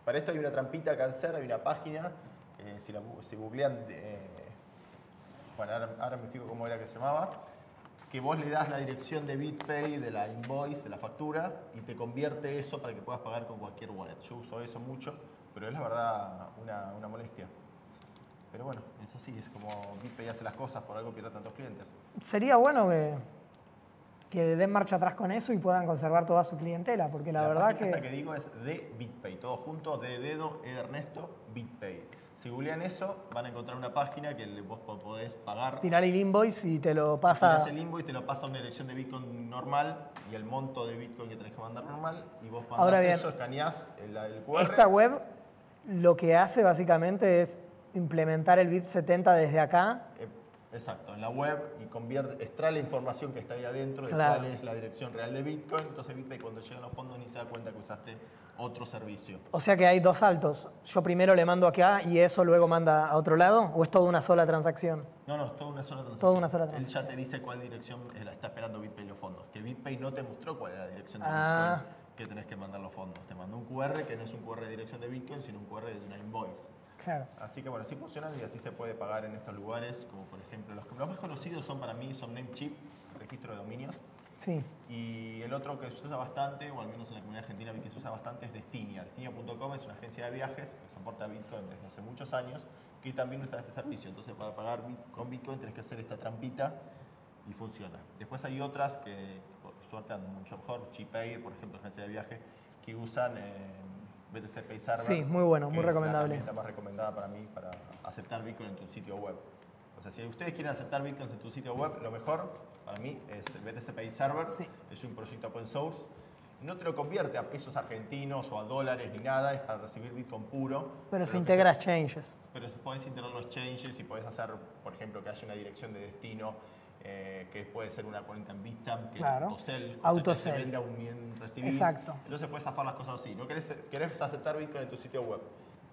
Para esto hay una trampita que hacer, hay una página, que si googlean, bueno, ahora me fijo cómo era que se llamaba, que vos le das la dirección de BitPay, de la invoice, de la factura, y te convierte eso para que puedas pagar con cualquier wallet. Yo uso eso mucho, pero es la verdad una molestia. Pero bueno, es así, es como BitPay hace las cosas, por algo pierde tantos clientes. Sería bueno que den marcha atrás con eso y puedan conservar toda su clientela, porque la verdad página esta que... que digo es de BitPay, todo junto, de dedo, E de Ernesto, BitPay. Si googlean eso, van a encontrar una página que vos podés pagar. Tirar el invoice y te lo Tirás pasa... el invoice y te lo pasa a una dirección de Bitcoin normal y el monto de Bitcoin que tenés que mandar normal, y vos mandás Ahora bien, eso, escaneás el QR. Esta web lo que hace básicamente es implementar el BIP70 desde acá. Exacto, en la web, y extrae la información que está ahí adentro de Claro. cuál es la dirección real de Bitcoin. Entonces BitPay, cuando llegan los fondos, ni se da cuenta que usaste otro servicio. O sea que hay dos saltos. Yo primero le mando acá y eso luego manda a otro lado, ¿o es toda una sola transacción? No, es toda una sola transacción. Toda una sola Él transacción. ya te dice cuál dirección está esperando BitPay los fondos. Que BitPay no te mostró cuál era la dirección de Ah. Bitcoin que tenés que mandar los fondos. Te mandó un QR que no es un QR de dirección de Bitcoin, sino un QR de una invoice. Claro. Así que bueno, así funcionan y así se puede pagar en estos lugares, como por ejemplo, los más conocidos son para mí, son Namecheap, registro de dominios. Sí. Y el otro que se usa bastante, o al menos en la comunidad argentina vi que se usa bastante, es Destinia. Destinia.com es una agencia de viajes que soporta Bitcoin desde hace muchos años, que también usa este servicio. Entonces, para pagar con Bitcoin tenés que hacer esta trampita y funciona. Después hay otras que, por suerte, andan mucho mejor. Chipay, por ejemplo, agencia de viaje, que usan BTC Pay Server. Sí, muy bueno, muy que recomendable. Es la herramienta más recomendada para mí para aceptar Bitcoin en tu sitio web. O sea, si ustedes quieren aceptar Bitcoin en tu sitio web, lo mejor para mí es el BTC Pay Server. Sí. Es un proyecto open source. No te lo convierte a pesos argentinos o a dólares ni nada, es para recibir Bitcoin puro. Pero se que integra exchanges. Pero podés integrar los changes y podés hacer, por ejemplo, que haya una dirección de destino, que puede ser una cuenta en Bitstamp, que Claro. Autosell, Autosell. que se venda un bien recibís. Exacto. Entonces puedes zafar las cosas así. No querés aceptar Bitcoin en tu sitio web,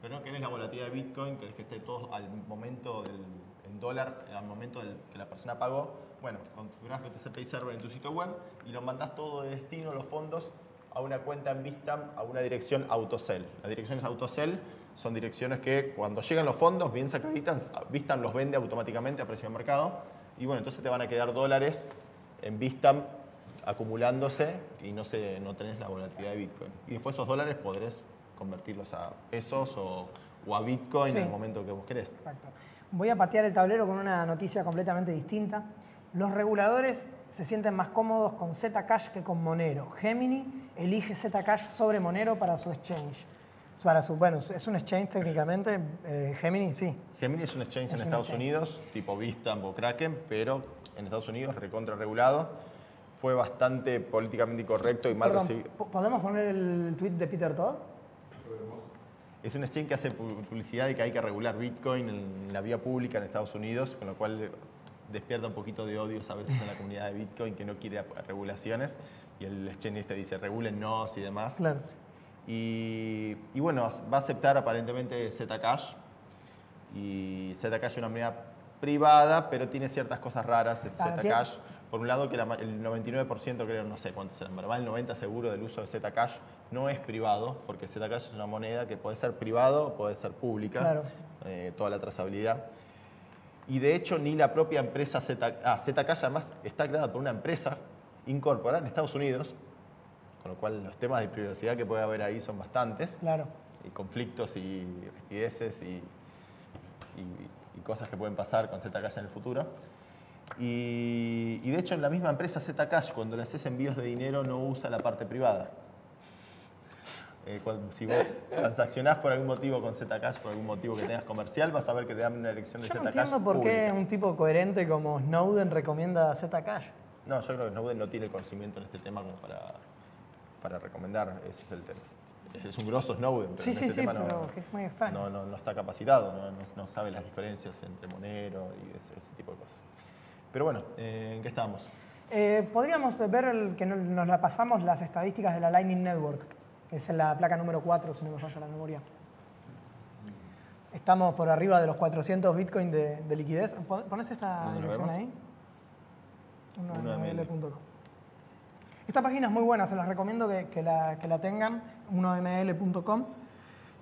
pero no querés la volatilidad de Bitcoin, querés que esté todo al momento en dólar al momento que la persona pagó, bueno, configurás BTC Server en tu sitio web y lo mandás todo de destino, los fondos, a una cuenta en Bitstamp, a una dirección AutoSell. Las direcciones AutoSell son direcciones que cuando llegan los fondos, bien se acreditan, Bitstamp los vende automáticamente a precio de mercado y bueno, entonces te van a quedar dólares en Bitstamp acumulándose y no tenés la volatilidad de Bitcoin. Y después esos dólares podrés convertirlos a pesos o a Bitcoin en el momento que vos querés. Exacto. Voy a patear el tablero con una noticia completamente distinta. Los reguladores se sienten más cómodos con Zcash que con Monero. Gemini elige Zcash sobre Monero para su exchange. Bueno, es un exchange técnicamente, Gemini sí. Gemini es un exchange en Estados Unidos, tipo Bitstamp o Kraken, pero en Estados Unidos recontra regulado. Fue bastante políticamente incorrecto y mal recibido. ¿Podemos poner el tweet de Peter Todd? Es un exchange que hace publicidad de que hay que regular Bitcoin en la vía pública en Estados Unidos, con lo cual despierta un poquito de odios a veces en la comunidad de Bitcoin que no quiere regulaciones y el exchange este dice regúlennos y demás. Claro. Y bueno, va a aceptar aparentemente Zcash y Zcash es una moneda privada, pero tiene ciertas cosas raras. Zcash, por un lado, que el 99%, creo, no sé cuántos serán, pero el 90% seguro del uso de Zcash no es privado, porque Zcash es una moneda que puede ser privado o puede ser pública, claro. Toda la trazabilidad. Y de hecho, ni la propia empresa Zcash además está creada por una empresa incorporada en Estados Unidos, con lo cual los temas de privacidad que puede haber ahí son bastantes. Claro. Y conflictos y rispideces y cosas que pueden pasar con Zcash en el futuro. Y de hecho, en la misma empresa Zcash, cuando le haces envíos de dinero, no usa la parte privada. Si vos transaccionás por algún motivo con Zcash, por algún motivo que tengas comercial, vas a ver que te dan una elección de Zcash. Yo no entiendo por qué un tipo coherente como Snowden recomienda Zcash. No, yo creo que Snowden no tiene conocimiento en este tema como para recomendar. Ese es el tema. Es un grosso Snowden, pero en este tema pero que es muy extraño. no está capacitado, no sabe las diferencias entre Monero y ese tipo de cosas. Pero bueno, ¿en qué estábamos? Podríamos ver que nos la pasamos las estadísticas de la Lightning Network, que es la placa número 4, si no me falla la memoria. Estamos por arriba de los 400 Bitcoin de liquidez. ¿Pones esta dirección ahí? 1ml.com. Esta página es muy buena, se las recomiendo que la tengan, 1ml.com.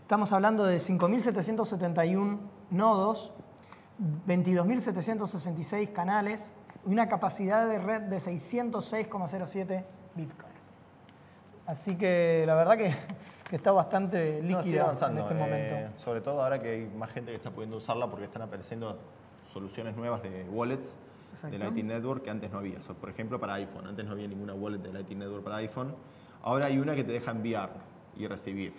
Estamos hablando de 5.771 nodos, 22.766 canales y una capacidad de red de 606,07 Bitcoin. Así que la verdad que está bastante líquida en este momento. Sobre todo ahora que hay más gente que está pudiendo usarla porque están apareciendo soluciones nuevas de wallets. Exacto. De Lightning Network que antes no había. Por ejemplo, para iPhone. Antes no había ninguna wallet de Lightning Network para iPhone. Ahora hay una que te deja enviar y recibir.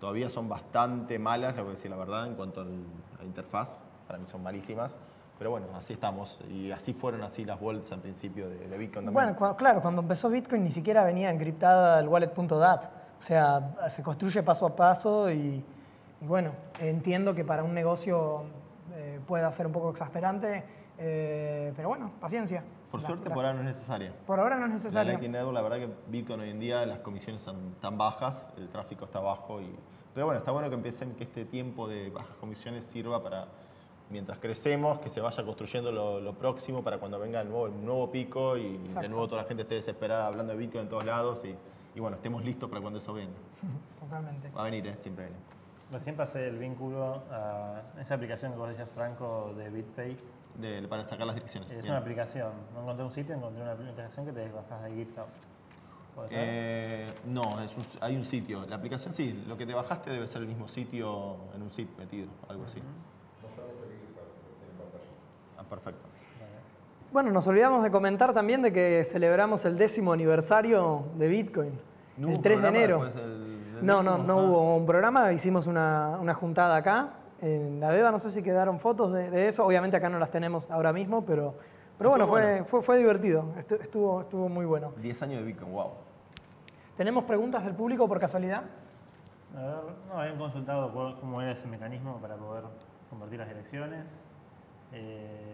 Todavía son bastante malas, le voy a decir la verdad, en cuanto a la interfaz. Para mí son malísimas. Pero bueno, así estamos. Y así fueron así las wallets al principio de Bitcoin también. Bueno, claro, cuando empezó Bitcoin ni siquiera venía encriptada el wallet.dat. O sea, se construye paso a paso y bueno, entiendo que para un negocio pueda ser un poco exasperante. Pero bueno, paciencia. Por suerte, por ahora no es necesaria. Por ahora no es necesaria. La Lightning Network, la verdad que Bitcoin hoy en día las comisiones son tan bajas, el tráfico está bajo. Pero bueno, está bueno que empiecen, que este tiempo de bajas comisiones sirva para, mientras crecemos, que se vaya construyendo lo próximo para cuando venga el nuevo pico y Exacto. De nuevo toda la gente esté desesperada hablando de Bitcoin en todos lados y bueno, estemos listos para cuando eso venga. Totalmente. Va a venir, siempre viene. Recién pasé el vínculo a esa aplicación que vos decías, Franco, de BitPay. Para sacar las direcciones. Es una aplicación. No encontré un sitio, encontré una aplicación que te bajas de GitHub. ¿Puede ser? No, hay un sitio. La aplicación sí, lo que te bajaste debe ser el mismo sitio en un zip metido, algo así. Mostramos aquí en pantalla. Ah, perfecto. Bueno, nos olvidamos de comentar también de que celebramos el 10º aniversario de Bitcoin. El 3 de enero. No hubo un programa, hicimos una juntada acá. En la Beba no sé si quedaron fotos de eso, obviamente acá no las tenemos ahora mismo, pero bueno, fue divertido, estuvo muy bueno. 10 años de Bitcoin, wow. ¿Tenemos preguntas del público por casualidad? A ver, no, habían consultado cómo era ese mecanismo para poder convertir las direcciones.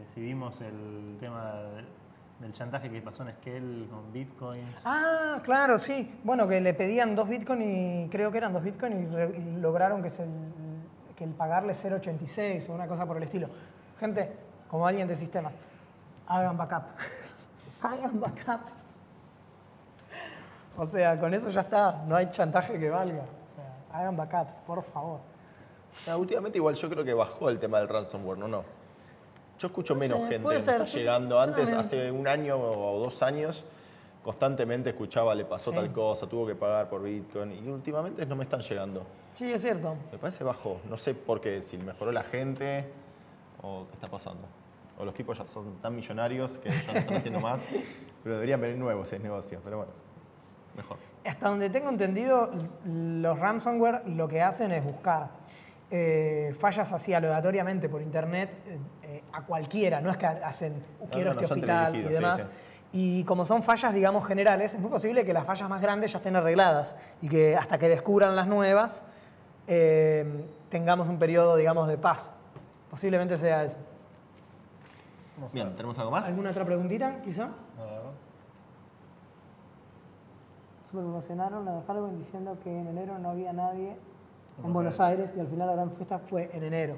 Si vimos el tema del chantaje que pasó en Scale con bitcoins. Ah, claro, sí. Bueno, que le pedían 2 bitcoins y creo que eran 2 bitcoins y lograron que el pagarle 0.86 o una cosa por el estilo. Gente, como alguien de sistemas, hagan backup. Hagan backups. O sea, con eso ya está, no hay chantaje que valga. O sea, hagan backups, por favor. Últimamente igual yo creo que bajó el tema del ransomware, ¿no? Yo escucho menos gente. puede ser, Está sí. llegando. Yo Antes, también. hace un año o 2 años, constantemente escuchaba, le pasó Sí. tal cosa, tuvo que pagar por Bitcoin. Y últimamente no me están llegando. Sí, es cierto. Me parece bajó. No sé por qué, si mejoró la gente o qué está pasando. O los tipos ya son tan millonarios que ya no están haciendo más. Pero deberían venir nuevos en negocio. Pero bueno, mejor. Hasta donde tengo entendido, los ransomware lo que hacen es buscar fallas así aleatoriamente por internet a cualquiera, no es que hacen quiero no, este son hospital y teledirigidos, demás. sí, Y como son fallas, digamos, generales, es muy posible que las fallas más grandes ya estén arregladas y que hasta que descubran las nuevas tengamos un periodo, digamos, de paz. Posiblemente sea eso. Bien, ¿tenemos algo más? ¿Alguna otra preguntita, quizá? No. Super promocionaron la de Halloween diciendo que en enero no había nadie en Buenos Aires y al final la gran fiesta fue en enero.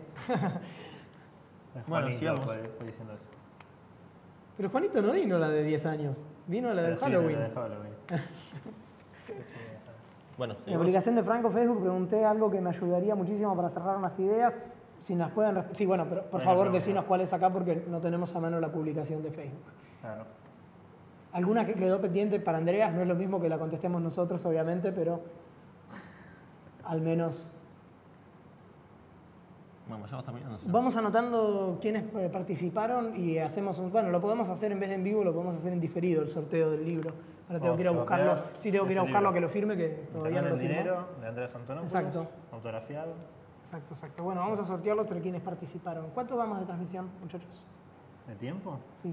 Bueno, Juanito sigamos. fue diciendo eso. Pero Juanito no vino la de 10 años, vino la del Pero sí, Halloween. la de Halloween. Bueno, En la seguimos. publicación de Franco Facebook pregunté algo que me ayudaría muchísimo para cerrar unas ideas. Si nos pueden... Sí, bueno, pero por Bueno, favor pero- decinos cuál es acá porque no tenemos a mano la publicación de Facebook. Claro. Alguna que quedó pendiente para Andreas, no es lo mismo que la contestemos nosotros, obviamente, pero al menos... Bueno, ya vamos terminando. ¿sí? Vamos anotando quiénes participaron y hacemos un... Bueno, lo podemos hacer en vez de en vivo, lo podemos hacer en diferido, el sorteo del libro. Ahora tengo que ir a Vamos a buscarlo. sortear Sí, tengo que ir a este buscarlo, libro. que lo firme, que todavía no Internet lo del firmó. dinero, de Andreas Antonopoulos. Exacto. Autografiado. Exacto. Bueno, vamos a sortearlo entre quienes participaron. ¿Cuánto vamos de transmisión, muchachos? ¿De tiempo? Sí.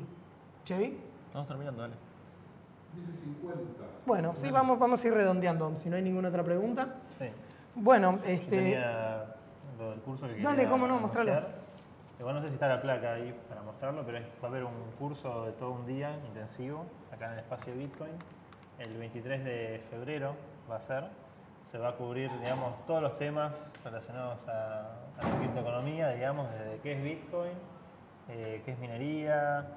¿Chevy? Vamos terminando, dale. Dice 50. Bueno, sí, vamos a ir redondeando, si no hay ninguna otra pregunta. Sí. Bueno, Yo tenía lo del curso que quería Dale, cómo no, mostralo. anunciar. Igual no sé si está la placa ahí para mostrarlo, pero va a haber un curso de todo un día intensivo acá en el espacio Bitcoin. El 23 de febrero va a ser. Se va a cubrir, digamos, todos los temas relacionados a la criptoeconomía, digamos, desde qué es Bitcoin, qué es minería,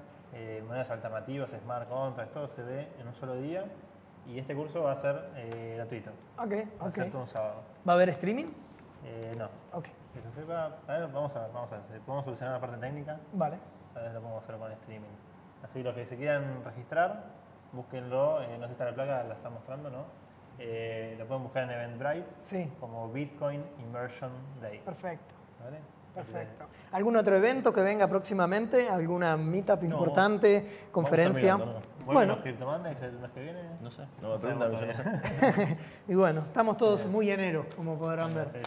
monedas alternativas, smart contracts, todo se ve en un solo día. Y este curso va a ser gratuito. Va a ser todo un sábado. ¿Va a haber streaming? No. Ok, Que se sepa, a ver, vamos a ver si podemos solucionar la parte técnica, vale. a ver lo podemos hacer con streaming. Así los que se quieran registrar, búsquenlo, no sé si está la placa, la está mostrando, ¿no? Lo pueden buscar en Eventbrite Sí, como Bitcoin Immersion Day. perfecto. ¿Vale? Perfecto. ¿Algún otro evento que venga próximamente? ¿Alguna meetup No, importante? ¿Conferencia? terminando, no. ¿Vuelven los Crypto Mondays el mes que viene? No sé, no me No preguntan, yo no sabemos sé. Y bueno, estamos todos muy enero, como podrán ver. Sí.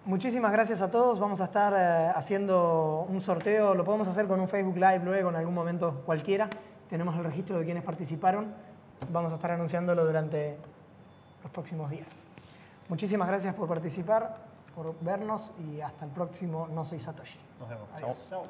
Muchísimas gracias a todos. Vamos a estar haciendo un sorteo. Lo podemos hacer con un Facebook Live luego, en algún momento cualquiera. Tenemos el registro de quienes participaron. Vamos a estar anunciándolo durante los próximos días. Muchísimas gracias por participar, por vernos y hasta el próximo No Soy Satoshi. Nos vemos. Adiós. Chao.